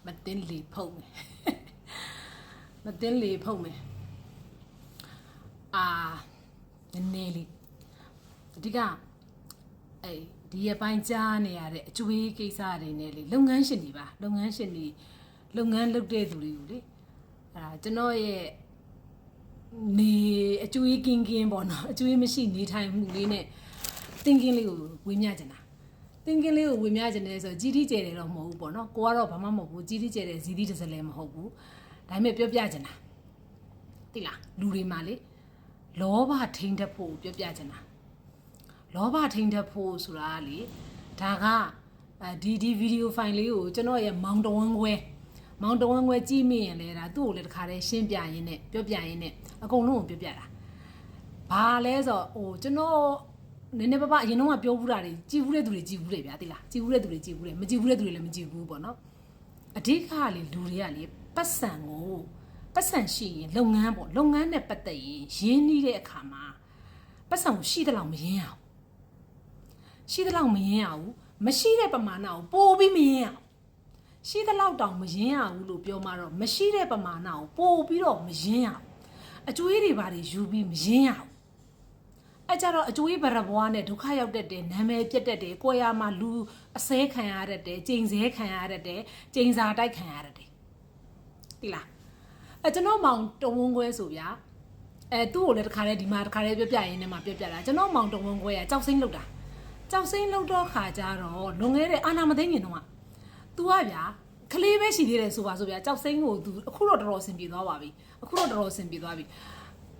မတင်းလေဖုတ်မယ်မတင်းလေဖုတ်မယ်နည်းနည်းလေးအဓိကဒီရပိုင်းကြားနေရတဲ့အကျွေးကိစ္စတွေနဲ့လေလုပ်ငန်းရှင်တွေပါလုပ်ငန်းရှင်တွေလုပ်ငန်းလုပ်တဲ့သူတွေကိုလေကျွန်တော်ရဲ့နေအကျွေးကင်းပေါ့နော်အကျွေးမရှိနေထိုင်မှုလေးနဲ့တင်းကင်းလေးကိုဝေမျှချင်တာတင်းကင်းလေးကိုဝေမျှချင်တယ်ဆိုကြီးကြီးကျယ်တယ်တော့မဟုတ်ဘူးပေါ့နော်ကိုကတော့ဘာမှမဟုတ်ဘူးကြီးကြီးကျယ်တယ်ဇီတိတစ်စလဲမဟုတ်ဘူးဒါပေမဲ့ပြောပြချင်တာသိလားလူတွေမှာလေလောဘထိန်တတ်ဖို့ပြောပြချင်တာလောဘထိန်တတ်ဖို့ဆိုတာလေဒါကဒီဗီဒီယိုဖိုင်လေးကိုကျွန်တော်ရဲ့မောင်တဝန်းခွဲကြည့်မိရင်လေဒါသူ့ကိုလည်းတခါတည်းရှင်းပြရင်းနဲ့ပြောပြရင်းနဲ့အကုန်လုံးကိုပြောပြတာဘာလဲဆိုကျွန်တော်နည်းနည်းပါးပါအရင်တော့ပြောဘူးတာတွေကြည်ဘူးတဲ့သူတွေကြည်ဘူးတယ်ဗျာသိလားကြည်ဘူးတဲ့သူတွေကြည်ဘူးတယ်မကြည်ဘူးတဲ့သူတွေလည်းမကြည်ဘူးပေါ့နော်အဓိကလေလူတွေကလေပတ်စံရှိရင်လုပ်ငန်းပေါ့လုပ်ငန်းနဲ့ပတ်သက်ရင်ရင်းနှီးတဲ့အခါမှာပတ်စံကိုရှိတဲ့လောက်မရင်းရအောင်ရှိတဲ့လောက်မရင်းရဘူးမရှိတဲ့ပမာဏကိုပို့ပြီးမရင်းရအောင်ရှိတဲ့လောက်တောင်မရင်းရဘူးလို့ပြောမှတော့မရှိတဲ့ပမာဏကိုပို့ပြီးတော့မရင်းရအောင်အကျွေးတွေဘာတွေယူပြီးမရင်းရအောင်အဲ့ကြတော့အကျွေးဗရဘွားနဲ့ဒုက္ခရောက်တတ်တယ်နာမည်ပြတ်တတ်တယ်ကိုရမှာလူအစဲခံရတတ်တယ်ကျိန်စဲခံရတတ်တယ်ကျိန်စာတိုက်ခံရတတ်တယ်ဒီလားကျွန်တော်မောင်တဝန်းခွဲဆိုဗျာသူ့ကိုလည်းတခါတည်းဒီမှာတခါတည်းပြောပြရင်းနဲ့မှပြောပြတာကျွန်တော်မောင်တဝန်းခွဲကကြောက်စိမ့်လောက်တာကြောက်စိမ့်လောက်တော့ခါကြတော့လွန်ခဲ့တဲ့အာနာမသိငင်တော့သူကဗျာကလေးပဲရှိသေးတယ်ဆိုပါဆိုဗျာကြောက်စိမ့်ကိုသူအခုတော့တော်တော်အဆင်ပြေသွားပါပြီ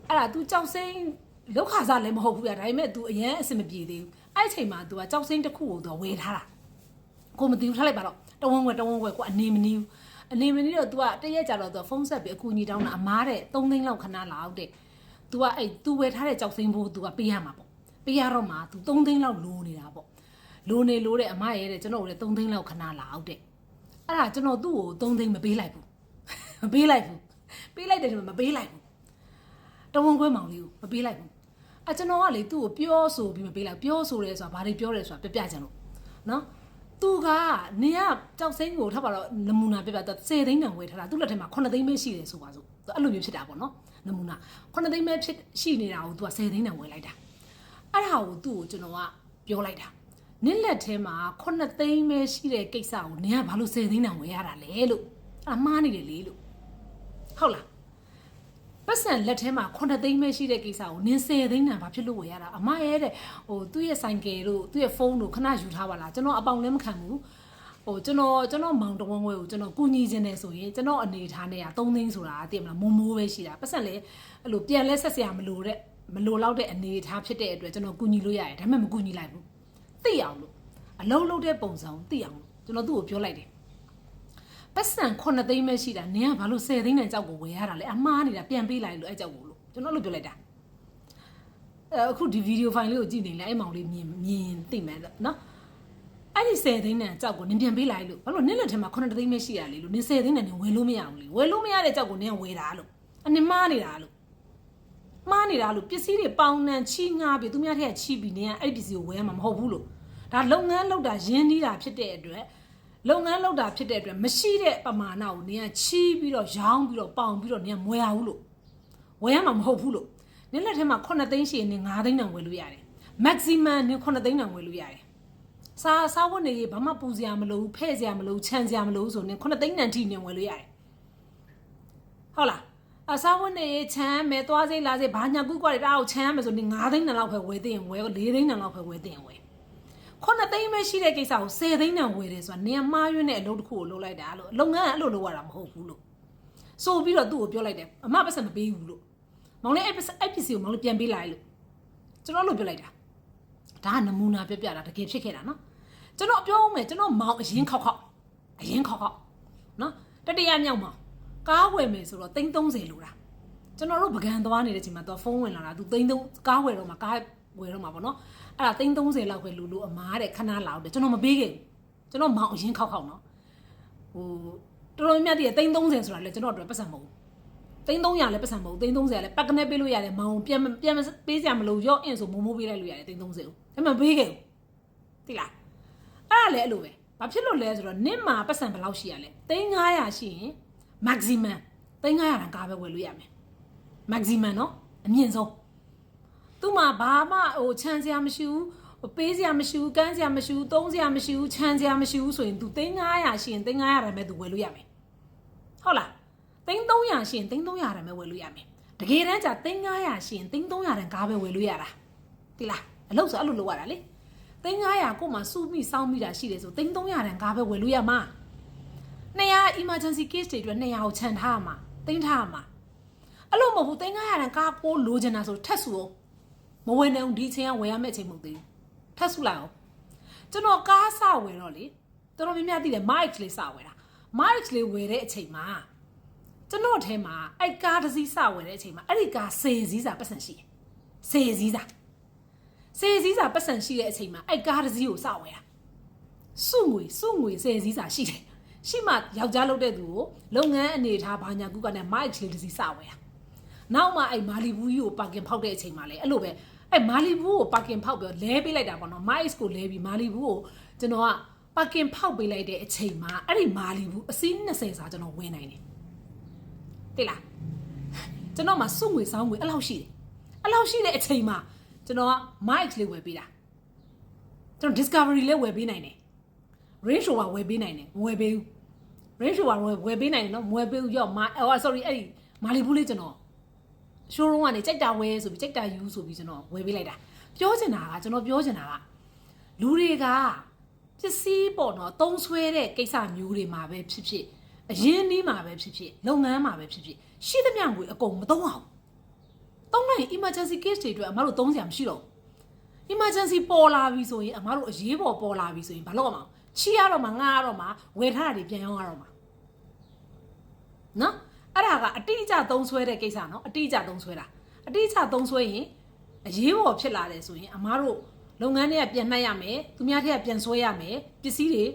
အဲ့ဒါ तू ကြောက်စိမ့်လောက်ခါစားလည်းမဟုတ်ဘူးဗျာဒါပေမဲ့ तू အရန်အဆင်မပြေသေးဘူးအဲ့အချိန်မှာ तू ကကြောက်စိမ့်တစ်ခုကို तू ဝယ်ထားတာကိုမသိဘူးထားလိုက်ပါတော့တဝန်းခွဲကိုအနေမနီးတော့ तू ကတရက်ကြတော့ तू ဖုန်းဆက်ပြီးအကူကြီးတောင်းတာအမားတဲ့3သိန်းလောက်ခဏလာအောင်တဲ့ तू ကतू ဝယ်ထားတဲ့ကြောက်စိမ့်ဖို့ तू ကပေးရမှာပေါ့ပေးရတော့မှ तू 3သိန်းလောက်လိုနေတာပေါ့လိုတဲ့အမရဲ့တဲ့ကျွန်တော်တို့လည်း3သိန်းလောက်ခဏလာအောင်တဲ့အဲ့ဒါကျွန်တော်သူ့ကို3သိန်းမပေးလိုက်ဘူးပေးလိုက်တယ်ဆိုမပေးလိုက်ဘူးတဝန်းခွဲမောင်လေးကိုမပေးလိုက်ဘူးကျွန်တော်ကလေသူ့ကိုပြောဆိုပြီးမပေးလိုက်ပြောဆိုတယ်ဆိုတာဘာတွေပြောတယ်ဆိုတာပြကြလို့နော်သူကနေကကြောက်စိမ့်ကိုထပ်ပါတော့နမူနာပြတော့10သိန်းတန်ဝယ်ထားတာသူ့လက်ထဲမှာ9သိန်းပဲရှိတယ်ဆိုပါစို့အဲ့လိုမျိုးဖြစ်တာပေါ့နော်နမူနာ9သိန်းပဲဖြစ်ရှိနေတာကိုသူက10သိန်းတန်ဝယ်လိုက်တာအဲ့ဒါကိုသူ့ကိုကျွန်တော်ကပြောလိုက်တာနင်းလက်ထဲမှာ9သိန်းပဲရှိတဲ့ကိစ္စကိုနင်ကဘာလို့10သိန်းတန်ဝယ်ရတာလဲလို့အမှားနေတယ်လေလို့ဟုတ်လားပတ်စံလက်ထဲမှာ9သိန်းပဲရှိတဲ့ကိစ္စကိုနင်း10သိန်းတန်ဘာဖြစ်လို့ဝယ်ရတာအမရဲ့တဲ့သူ့ရဲ့ဆိုင်ကယ်တို့သူ့ရဲ့ဖုန်းတို့ခဏယူထားပါလားကျွန်တော်အပေါင်လည်းမခံဘူးကျွန်တော်မောင်တဝန်းဝဲကိုကျွန်တော်ကူညီခြင်းနဲ့ဆိုရင်ကျွန်တော်အနေထားနဲ့က3သိန်းဆိုတာသိမလားမိုးပဲရှိတာပတ်စံလည်းအဲ့လိုပြန်လဲဆက်စရာမလိုတော့တဲ့အနေထားဖြစ်တဲ့အတွက်ကျွန်တော်ကူညီလို့ရတယ်ဒါပေမဲ့မကူညီလိုက်ဘူးသိအောင်လို့အလုံးလုံးတဲ့ပုံစံကိုသိအောင်ကျွန်တော်သူ့ကိုပြောလိုက်တယ်ပတ်စံ9သိန်းပဲရှိတာနင်ကဘာလို့10သိန်းနဲ့ကြောက်ကိုဝယ်ရတာလဲအမှားနေတာပြန်ပေးလိုက်လို့အဲ့ကြောက်ကိုလို့ကျွန်တော်လို့ပြောလိုက်တာအခုဒီဗီဒီယိုဖိုင်လေးကိုကြည့်နေလဲအဲ့မောင်လေးမြင်သိမယ်နော်အဲ့ဒီ10သိန်းနဲ့ကြောက်ကိုနင်ပြန်ပေးလိုက်လို့ဘာလို့နင်လက်ထဲမှာ9သိန်းပဲရှိရလေလို့နင်10သိန်းနဲ့နင်ဝယ်လို့မရဘူးလေဝယ်လို့မရတဲ့ကြောက်ကိုနင်ကဝယ်တာလို့နင်မှားနေတာလို့ပစ္စည်းတွေပေါင်နှံချီငှားပြီးသူများထက်ချီပြီးနင်ကအဲ့ဒီပစ္စည်းကိုဝယ်ရမှာမဟုတ်ဘူးလို့ဒါလုပ်ငန်းလုပ်တာရင်းနှီးတာဖြစ်တဲ့အတွက်မရှိတဲ့ပမာဏကိုနင်ကချီးပြီးတော့ရောင်းပြီးတော့ပေါင်ပြီးတော့နင်ကမွေရဘူးလို့ဝယ်ရမှာမဟုတ်ဘူးလို့နင်လက်ထဲမှာ9သိန်းရှိရင်နင်9သိန်းတောင်ဝယ်လို့ရတယ် maximum နင်9သိန်းတောင်ဝယ်လို့ရတယ်စားဝတ်နေရေးဘာမှပူစရာမလိုဘူးဖဲ့စရာမလိုဘူးခြံစရာမလိုဘူးဆိုနင်9သိန်းတန်ထိနင်ဝယ်လို့ရတယ်ဟုတ်လားစားဝတ်နေရေးခြံမယ်သွားစိလာစိဘာညာကူးကွာတွေတအားကိုခြံရမယ်ဆိုနင်9သိန်းတန်လောက်ပဲဝယ်သိရင်ဝယ်4သိန်းတန်လောက်ပဲဝယ်သိရင်ဝယ်9သိန်းပဲရှိတဲ့ကိစ္စကို10သိန်းတန်ဝယ်တယ်ဆိုတာနင်မှားရွေးတဲ့အလုပ်တစ်ခုကိုလုပ်လိုက်တာလို့လုပ်ငန်းအဲ့လိုလုပ်ရတာမဟုတ်ဘူးလို့ဆိုပြီးတော့သူ့ကိုပြောလိုက်တယ်အမပတ်စံမပေးဘူးလို့မောင်လေးအဲ့ပစ္စည်းကိုမောင်လေးပြန်ပေးလိုက်လို့ကျွန်တော်လို့ပြောလိုက်တာဒါကနမူနာပြပြတာတကယ်ဖြစ်ခဲ့တာနော်ကျွန်တော်ပြောအောင်မယ်ကျွန်တော်မောင်အရင်ခောက်နော်တတိယမြောက်မောင်ကားဝယ်မယ်ဆိုတော့330လိုတာကျွန်တော်တို့ပကံသွားနေတဲ့ချိန်မှာသူဖုန်းဝင်လာတာသူ3ကားဝယ်တော့မှာကားဝယ်တော့မှာပေါ့နော်အဲ့ဒါ330လောက်ပဲလို့အမားတဲ့ခဏလောက်တယ်ကျွန်တော်မပေးခဲ့ဘူးကျွန်တော်မောင်အရင်ခောက်နော်တော်တော်များများတည်း330ဆိုတာလေကျွန်တော်တို့ပတ်စံမဟုတ်ဘူး300လည်းပတ်စံမဟုတ်ဘူး330လည်းပတ်ကနေပေးလို့ရတယ်မောင်ပြန်ပေးစရာမလိုရော့အင်ဆိုမိုးပေးလိုက်လို့ရတယ်330ကိုဒါပေမဲ့ပေးခဲ့ဘူးသိလားအဲ့ဒါလည်းအဲ့လိုပဲ ဘာဖြစ်လို့လဲဆိုတော့နစ်မှာပတ်စံဘယ်လောက်ရှိရလဲ3900ရှိရင် maximum 3900တန်ကားပဲဝယ်လို့ရမယ် maximum နော်အမြင့်ဆုံးသူ့မှာဘာမှဟိုချမ်းစရာမရှိဘူးပေးစရာမရှိဘူးကမ်းစရာမရှိဘူးသုံးစရာမရှိဘူးချမ်းစရာမရှိဘူးဆိုရင် तू 3900ရှိရင်3900တန်ပဲ तू ဝယ်လို့ရမယ်ဟုတ်လား300ရှိရင်300တန်ပဲဝယ်လို့ရမယ်တကယ်တမ်းကျ300ရှိရင်300တန်ကားပဲဝယ်လို့ရတာတိလားအလုပ်ဆိုအဲ့လိုလုပ်ရတာလေ300ကိုမှစုမိစောင်းမိတာရှိတယ်ဆို300တန်ကားပဲဝယ်လို့ရမှာ200 emergency case တွေအတွက်200ကိုခြံထားရမှာတင်းထားရမှာအဲ့လိုမဟုတ်ဘူး300တန်ကားပိုးလိုချင်တာဆိုထက်စုမဝယ်နိုင်ဘူးဒီအချိန်ကဝယ်ရမယ့်အချိန်မဟုတ်သေးဘူးထက်စုလိုက်အောင်ကျွန်တော်ကားစဝယ်တော့လေတော်တော်များများသိတယ် mic လေးစဝယ်တာ mic လေးဝယ်တဲ့အချိန်မှာကျွန်တော်ထဲမှာအဲ့ကားတစ်စီးစဝယ်တဲ့အချိန်မှာအဲ့ဒီကား10စီးစာပတ်စံရှိတယ်10စီးစာပတ်စံရှိတဲ့အချိန်မှာအဲ့ကားတစ်စီးကိုစဝယ်တာစုငွေ10စီးစာရှိတယ်ရှိမှယောက်ျားလုပ်တဲ့သူကိုလုပ်ငန်းအနေထားဘာညာကူကနဲ့ mic လေးတစ်စီးစဝယ်တာနောက်မှအဲ့မာလီဘူးကြီးကိုပါကင်ဖောက်တဲ့အချိန်မှာလေအဲ့လိုပဲအဲ့မာလီဘူးကိုပါကင်ဖောက်ပြီးလဲပေးလိုက်တာပေါ့နော် mic ကိုလဲပြီးမာလီဘူးကိုကျွန်တော်ကပါကင်ဖောက်ပေးလိုက်တဲ့အချိန်မှာအဲ့ဒီမာလီဘူးအစီး20စာကျွန်တော်ဝင်နိုင်တယ်တိလားကျွန်တော်မှာစုငွေစောင်းငွေအဲ့လောက်ရှိတယ်အဲ့လောက်ရှိတဲ့အချိန်မှာကျွန်တော်က mic လေးဝယ်ပေးတာကျွန်တော် discovery လေးဝယ်ပေးနိုင်တယ် range rover ဝယ်ပေးနိုင်တယ်မဝယ်ပေးဘူး range rover ဝယ်ပေးနိုင်တယ်နော်မဝယ်ပေးဘူးရောsorry အဲ့ဒီမာလီဘူးလေးကျွန်တော် showroom ကနေကြိုက်တာဝယ်ဆိုပြီးကြိုက်တာယူဆိုပြီးကျွန်တော်ဝယ်ပေးလိုက်တာပြောချင်တာကကျွန်တော်ပြောချင်တာကလူတွေကပစ္စည်းပေါ့နော်သုံးဆွဲတဲ့ကိစ္စမျိုးတွေမှာပဲဖြစ်ဖြစ်အရင်းနှီးမှာပဲဖြစ်ဖြစ်လုပ်ငန်းမှာပဲဖြစ်ဖြစ်ရှိသမျှငွေအကုန်မသုံးအောင်သုံးလိုက် emergency case တွေအတွက်အမတို့သုံးစရာမရှိတော့ emergency ပေါ်လာပြီဆိုရင်အမတို့အရေးပေါ်လာပြီဆိုရင်ဘာလုပ်ရမလဲချီရတော့မှငှားရတော့မှဝယ်ထားတာတွေပြန်ရောင်းရတော့မှနော်အဲ့ဒါကအတိအကျသုံးဆွဲတဲ့ကိစ္စနော်အတိအကျသုံးဆွဲတာအတိအကျသုံးဆွဲရင်အရေးပေါ်ဖြစ်လာတယ်ဆိုရင်အမားတို့လုပ်ငန်းတွေကပြန်နှက်ရမယ်သူများတွေကပြန်ဆွဲရမယ်ပစ္စည်းတွေ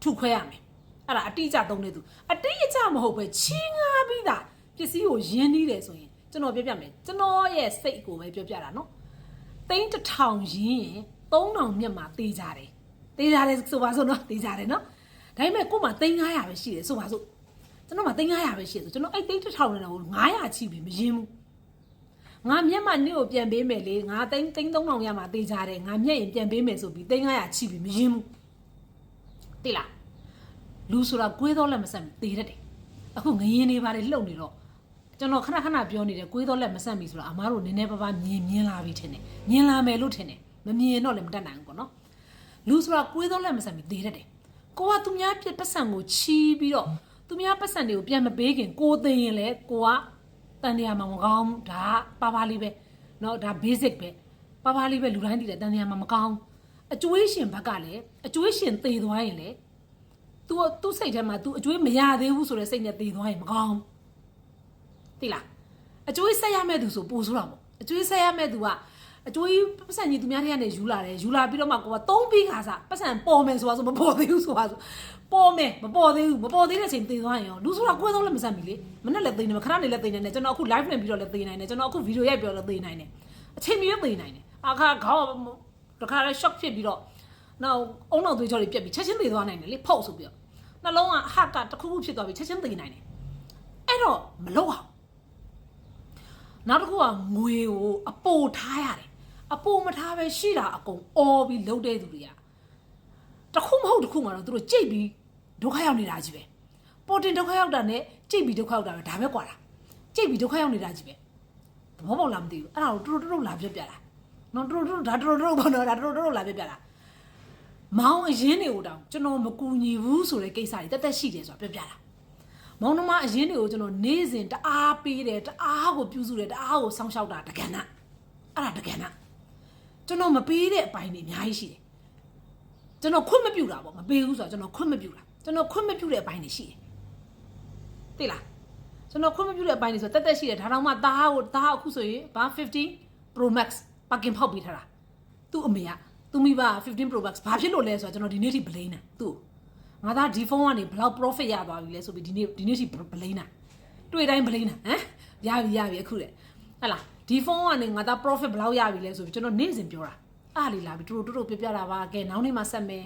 ထုခွဲရမယ်အဲ့ဒါအတိအကျသုံးနေသူအတိအကျမဟုတ်ပဲချီးငှားပြီးသားပစ္စည်းကိုရင်းနှီးတယ်ဆိုရင်ကျွန်တော်ပြောပြမယ်ကျွန်တော်ရဲ့စိတ်ကိုပဲပြောပြတာနော်1000ရင်းရင်3000မြတ်မှာတေးကြတယ်ဆိုပါစို့နော်တေးကြတယ်နော်ဒါပေမဲ့ကို့မှာ3500ပဲရှိတယ်ဆိုပါစို့ကျွန်တော်မှ3500ပဲရှိတယ်ဆိုကျွန်တော်အဲ့1000နဲ့တော့900ချီပြီးမရင်းဘူးငါမျက်မှန်နေ့ကိုပြန်ပေးမယ်လေငါ3000ရမှာတေးကြတယ်ငါမျက်ရင်ပြန်ပေးမယ်ဆိုပြီး3500ချီပြီးမရင်းဘူးတိလားလူဆိုတာကွေးတော့လက်မဆက်တေးတတ်တယ်အခုငရင်နေပါလေလှုပ်နေတော့ကျွန်တော်ခဏပြောနေတယ်ကွေးတော့လက်မဆက်ပြီဆိုတော့အမားတို့နည်းနည်းပါးမြင်လာပြီထင်တယ်မြင်လာမယ်လို့ထင်တယ်မမြင်တော့လည်းမတတ်နိုင်ဘူးပေါ့နော်လူဆိုတာကွေးတော့လက်မဆက်ပြီတေးတတ်တယ်ကိုကသူများပြပတ်စံကိုချီးပြီးတော့သူများပတ်စံတွေကိုပြန်မပေးခင်ကိုသိရင်လေကိုကတန်တရားမှာမကောင်းဒါပါလေးပဲเนาะဒါ basic ပဲပါလေးပဲလူတိုင်းသိတယ်တန်တရားမှာမကောင်းအကျွေးရှင်ဘက်ကလည်းအကျွေးရှင်သေသွားရင်လေသူစိတ်ထဲမှာ तू အကျွေးမရသေးဘူးဆိုတဲ့စိတ်နဲ့သေသွားရင်မကောင်းသိလားအကျွေးဆက်ရမဲ့သူဆိုပို့ဆိုတာပေါ့အကျွေးဆက်ရမဲ့သူကအကျွေးပတ်စံကြီးသူများတွေကနေယူလာတယ်ယူလာပြီးတော့မှကိုက3ပြီးခါစားပတ်စံပေါ်မယ်ဆိုတာဆိုမပေါ်သေးဘူးဆိုတာဆိုပေါ်မယ်မပေါ်သေးတဲ့အချိန်သေသွားရင်ရောလူဆိုတာကိုယ်ဆုံးလည်းမဆက်မိလေမနဲ့လည်းသေနေမှာခဏနေလည်းသေနေတယ်ကျွန်တော်အခု live နဲ့ပြီးတော့လည်းသေနိုင်တယ်ကျွန်တော်အခုဗီဒီယိုရိုက်ပြီးတော့လည်းသေနိုင်တယ်အချိန်မရွေးသေနိုင်တယ်အခါခေါင်းတခါလည်း shock ဖြစ်ပြီးတော့နောက်အုံနောက်သွေးကြောတွေပြက်ပြီးချက်ချင်းသေသွားနိုင်တယ်လေဖောက်ဆိုပြီးတော့နှလုံးကဟတ်ကတစ်ခုခုဖြစ်သွားပြီးချက်ချင်းသေနိုင်တယ်အဲ့တော့မလုပ်အောင်နောက်တစ်ခုကငွေကိုအပိုထားရတယ်အပိုမထားပဲရှိတာအကုန်အော်ပြီးလှုပ်တဲ့သူတွေကတစ်ခုမဟုတ်တစ်ခုမှတော့သူတို့ကြိတ်ပြီးဒုက္ခရောက်နေတာကြီးပဲပေါ်တင်ဒုက္ခရောက်တာနဲ့ကြိတ်ပြီးဒုက္ခရောက်တာပဲဒါပဲကွာလားကြိတ်ပြီးဒုက္ခရောက်နေတာကြီးပဲသဘောပေါက်လားမသိဘူးအဲ့ဒါကိုတို့လာပြပြတာနော်တို့ဒါတို့ဘောနော်ဒါတို့လာပြပြတာမောင်အရင်တွေကိုတောင်ကျွန်တော်မကူညီဘူးဆိုတဲ့ကိစ္စတွေတက်ရှိတယ်ဆိုတာပြပြတာမောင်နှမအရင်တွေကိုကျွန်တော်နေ့စဉ်တအားပေးတယ်တအားကိုပြုစုတယ်တအားကိုစောင့်ရှောက်တာတကဏ္ဍအဲ့ဒါတကဏ္ဍကျွန်တော်မပေးတဲ့အပိုင်းတွေအများကြီးရှိတယ်ကျွန်တော်ခွင့်မပြုတာပေါ့မပေးဘူးဆိုတော့ကျွန်တော်ခွင့်မပြုတာကျွန်တော်ခွင့်မပြုတဲ့အပိုင်းတွေရှိတယ်သိလားကျွန်တော်ခွင့်မပြုတဲ့အပိုင်းတွေဆိုတက်ရှိတယ်ဒါတော့မှသားအခုဆိုရင်ဘာ15 Pro Max ပါကင်ဖောက်ပေးထားတာသူ့အမေကသူမိဘ15 Pro Max ဘာဖြစ်လို့လဲဆိုတော့ကျွန်တော်ဒီနေ့ထိဘလိန်းတာသူ့ငါသားဒီဖုန်းကနေဘယ်လောက် profit ရသွားပြီလဲဆိုပြီးဒီနေ့ထိဘလိန်းတာတွေ့တိုင်းဘလိန်းတာဟမ်ရပြီအခုလေဟဲ့လားဒီဖုန်းကနေငါသား profit ဘယ်လောက်ရပြီလဲဆိုပြီးကျွန်တော်နေ့စဉ်ပြောတာအားလေးလာပြီတို့ပြပြတာပါကဲနောက်နေ့မှဆက်မယ်